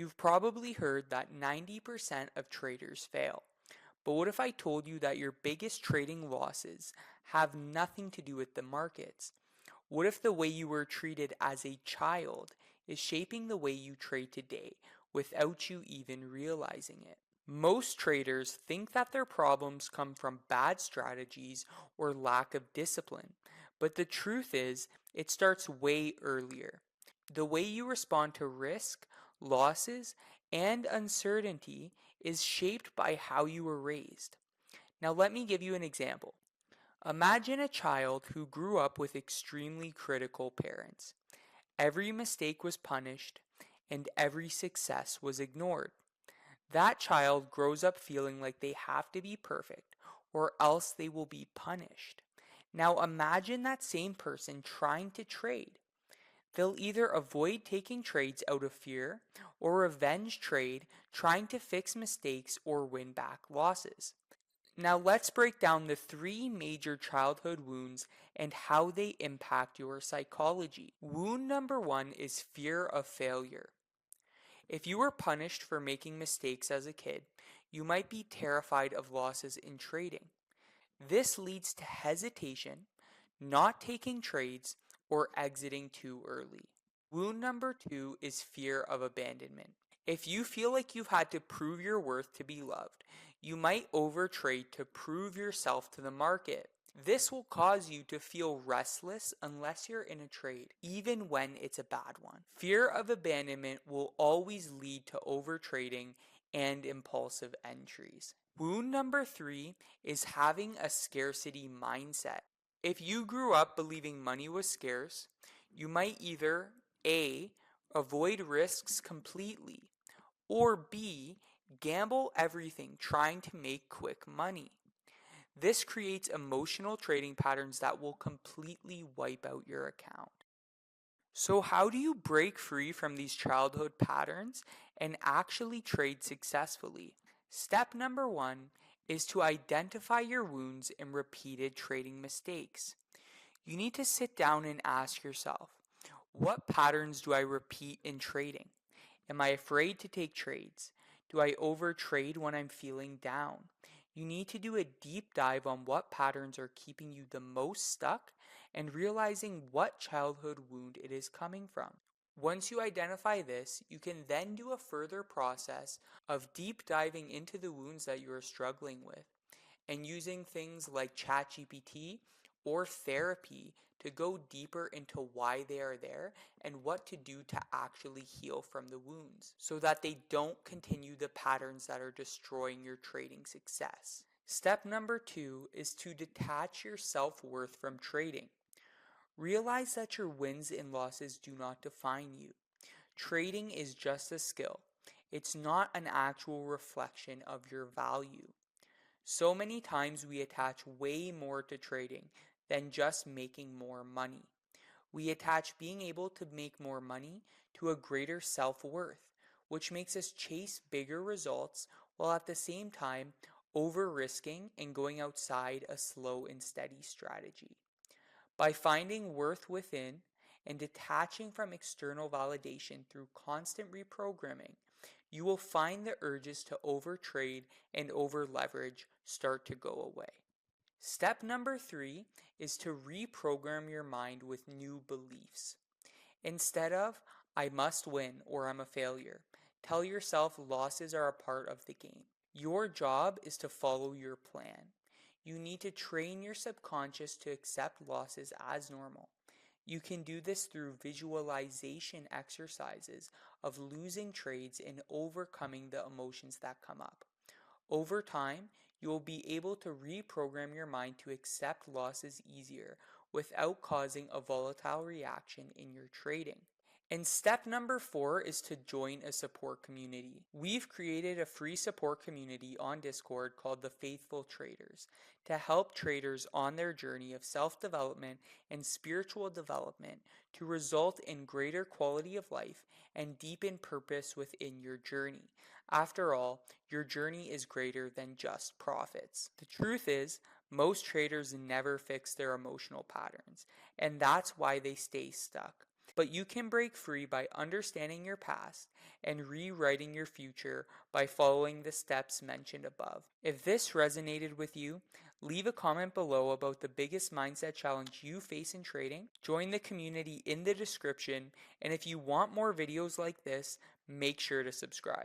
You've probably heard that 90% of traders fail. But what if I told you that your biggest trading losses have nothing to do with the markets? What if the way you were treated as a child is shaping the way you trade today without you even realizing it? Most traders think that their problems come from bad strategies or lack of discipline, but the truth is, it starts way earlier. The way you respond to risk, losses, and uncertainty is shaped by how you were raised. Now, let me give you an example. Imagine a child who grew up with extremely critical parents. Every mistake was punished, and every success was ignored. That child grows up feeling like they have to be perfect, or else they will be punished. Now, imagine that same person trying to trade. They'll either avoid taking trades out of fear or revenge trade, trying to fix mistakes or win back losses. Now let's break down the three major childhood wounds and how they impact your psychology. Wound number one is fear of failure. If you were punished for making mistakes as a kid, you might be terrified of losses in trading. This leads to hesitation, not taking trades, or exiting too early. Wound number two is fear of abandonment. If you feel like you've had to prove your worth to be loved, you might overtrade to prove yourself to the market. This will cause you to feel restless unless you're in a trade, even when it's a bad one. Fear of abandonment will always lead to overtrading and impulsive entries. Wound number three is having a scarcity mindset. If you grew up believing money was scarce, you might either A, avoid risks completely, or B, gamble everything trying to make quick money. This creates emotional trading patterns that will completely wipe out your account. So how do you break free from these childhood patterns and actually trade successfully? Step number one is to identify your wounds and repeated trading mistakes. You need to sit down and ask yourself, what patterns do I repeat in trading? Am I afraid to take trades? Do I overtrade when I'm feeling down? You need to do a deep dive on what patterns are keeping you the most stuck and realizing what childhood wound it is coming from. Once you identify this, you can then do a further process of deep diving into the wounds that you are struggling with and using things like ChatGPT or therapy to go deeper into why they are there and what to do to actually heal from the wounds so that they don't continue the patterns that are destroying your trading success. Step number two is to detach your self-worth from trading. Realize that your wins and losses do not define you. Trading is just a skill. It's not an actual reflection of your value. So many times we attach way more to trading than just making more money. We attach being able to make more money to a greater self-worth, which makes us chase bigger results while at the same time over-risking and going outside a slow and steady strategy. By finding worth within and detaching from external validation through constant reprogramming, you will find the urges to overtrade and over-leverage start to go away. Step number three is to reprogram your mind with new beliefs. Instead of, I must win or I'm a failure, tell yourself losses are a part of the game. Your job is to follow your plan. You need to train your subconscious to accept losses as normal. You can do this through visualization exercises of losing trades and overcoming the emotions that come up. Over time, you will be able to reprogram your mind to accept losses easier without causing a volatile reaction in your trading. And step number four is to join a support community. We've created a free support community on Discord called the Faithful Traders to help traders on their journey of self-development and spiritual development to result in greater quality of life and deepen purpose within your journey. After all, your journey is greater than just profits. The truth is, most traders never fix their emotional patterns, and that's why they stay stuck. But you can break free by understanding your past and rewriting your future by following the steps mentioned above. If this resonated with you, leave a comment below about the biggest mindset challenge you face in trading. Join the community in the description, and if you want more videos like this, make sure to subscribe.